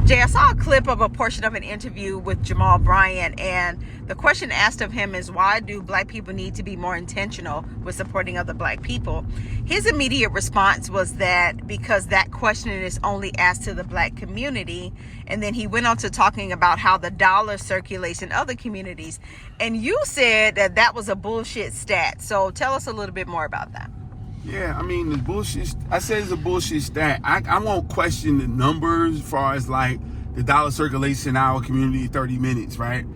Jay, I saw a clip of a portion of an interview with Jamal Bryant, and the question asked of him is, why do black people need to be more intentional with supporting other black people? His immediate response was that because that question is only asked to the black community, and then he went on to talking about how the dollar circulates in other communities, and you said that that was a bullshit stat. So tell us a little bit more about that. Yeah, I mean, the bullshit, I said it's a bullshit stat. I won't question the numbers as far as like the dollar circulation in our community in 30 minutes, right?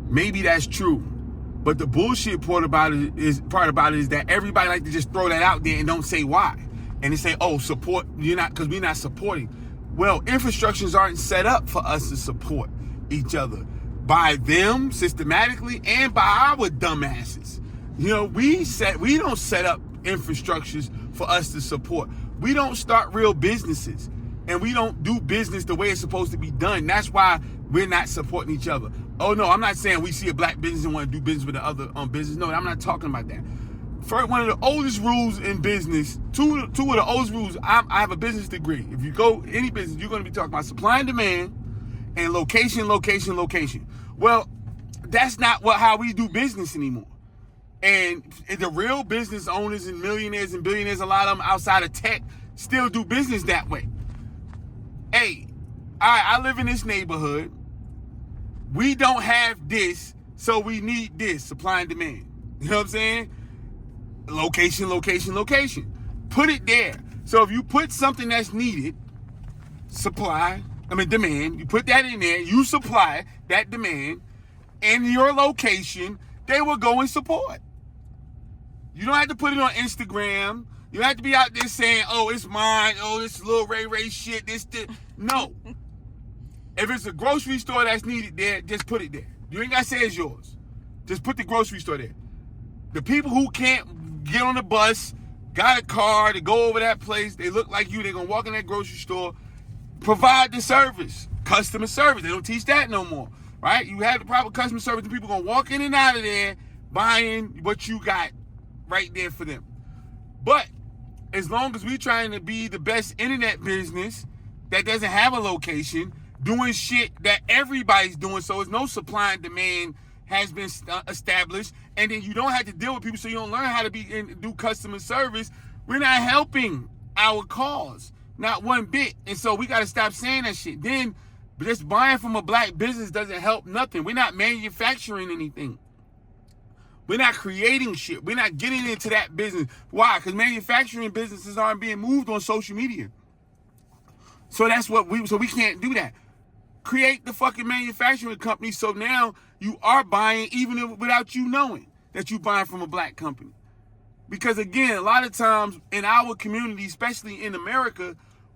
Maybe that's true. But the bullshit part about it is that everybody like to just throw that out there and don't say why. And they say, oh, support, because we're not supporting. Well, infrastructures aren't set up for us to support each other by them systematically and by our dumbasses. We don't set up infrastructures for us to support. We don't start real businesses, and we don't do business the way it's supposed to be done. That's why we're not supporting each other. Oh no, I'm not saying we see a black business and want to do business with the other business. No, I'm not talking about that. First, one of the oldest rules in business, two of the oldest rules, I have a business degree. If you go any business, you're going to be talking about supply and demand and location. Well, that's not how we do business anymore. And the real business owners and millionaires and billionaires, a lot of them outside of tech, still do business that way. Hey, I live in this neighborhood. We don't have this, so we need this, supply and demand. You know what I'm saying? Location. Put it there. So if you put something that's needed, demand, you put that in there, you supply that demand in your location, they will go and support. You don't have to put it on Instagram. You don't have to be out there saying, oh, it's mine. Oh, this little Ray shit. This. No. If it's a grocery store that's needed there, just put it there. You ain't got to say it's yours. Just put the grocery store there. The people who can't get on the bus, got a car to go over that place, they look like you, they're going to walk in that grocery store, provide the service, customer service. They don't teach that no more, right? You have the proper customer service, and people going to walk in and out of there buying what you got right there for them. But as long as we're trying to be the best internet business that doesn't have a location, doing shit that everybody's doing, so it's no supply and demand has been established, and then you don't have to deal with people, so you don't learn how to do customer service, we're not helping our cause, not one bit. And so we got to stop saying that shit. Then just buying from a black business doesn't help nothing. We're not manufacturing anything. We're not creating shit. We're not getting into that business. Why? Because manufacturing businesses aren't being moved on social media. So we can't do that. Create the fucking manufacturing company so now you are buying even without you knowing that you're buying from a black company. Because again, a lot of times in our community, especially in America,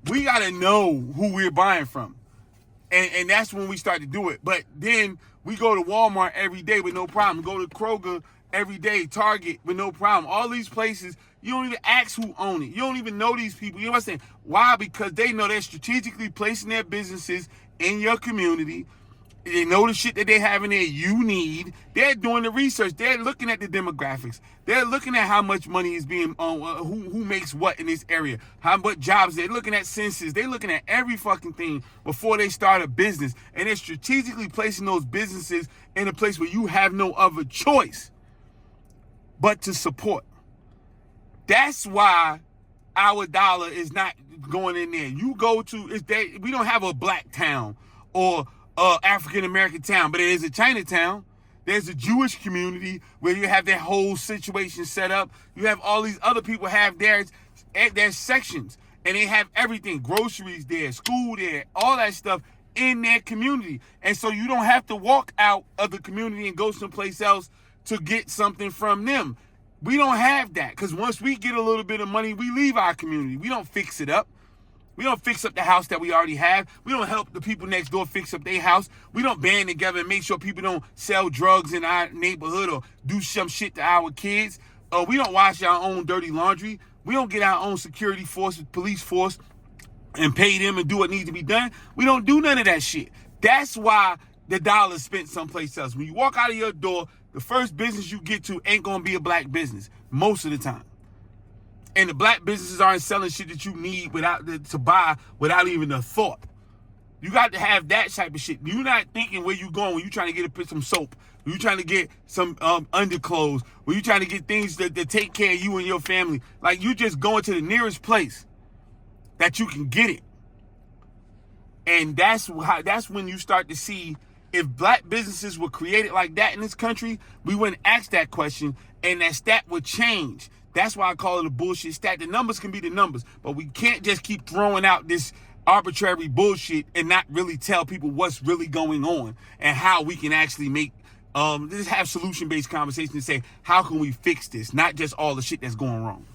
we got to know who we're buying from. And that's when we start to do it. But then we go to Walmart every day with no problem. Go to Kroger every day, Target with no problem. All these places, you don't even ask who own it. You don't even know these people. You know what I'm saying? Why? Because they know they're strategically placing their businesses in your community. They know the shit that they have in there you need. They're doing the research. They're looking at the demographics. They're looking at how much money is being who makes what in this area, what jobs. They're looking at census. They're looking at every fucking thing before they start a business. And they're strategically placing those businesses in a place where you have no other choice but to support. That's why our dollar is not going in there. You go to, we don't have a black town or African-American town, but there is a Chinatown. There's a Jewish community where you have that whole situation set up. You have all these other people have their sections, and they have everything, groceries there, school there, all that stuff in their community. And so you don't have to walk out of the community and go someplace else to get something from them. We don't have that, because once we get a little bit of money, we leave our community. We don't fix it up. We don't fix up the house that we already have. We don't help the people next door fix up their house. We don't band together and make sure people don't sell drugs in our neighborhood or do some shit to our kids. We don't wash our own dirty laundry. We don't get our own security force, police force, and pay them and do what needs to be done. We don't do none of that shit. That's why the dollar's spent someplace else. When you walk out of your door, the first business you get to ain't gonna be a black business most of the time. And the black businesses aren't selling shit that you need to buy without even a thought. You got to have that type of shit. You're not thinking where you going when you trying to get some soap. When you trying to get some underclothes. When you trying to get things that take care of you and your family. Like, you just going to the nearest place that you can get it. And that's when you start to see, if black businesses were created like that in this country, we wouldn't ask that question, and that stat would change. That's why I call it a bullshit stat. The numbers can be the numbers, but we can't just keep throwing out this arbitrary bullshit and not really tell people what's really going on and how we can actually make just have solution-based conversations and say, how can we fix this? Not just all the shit that's going wrong.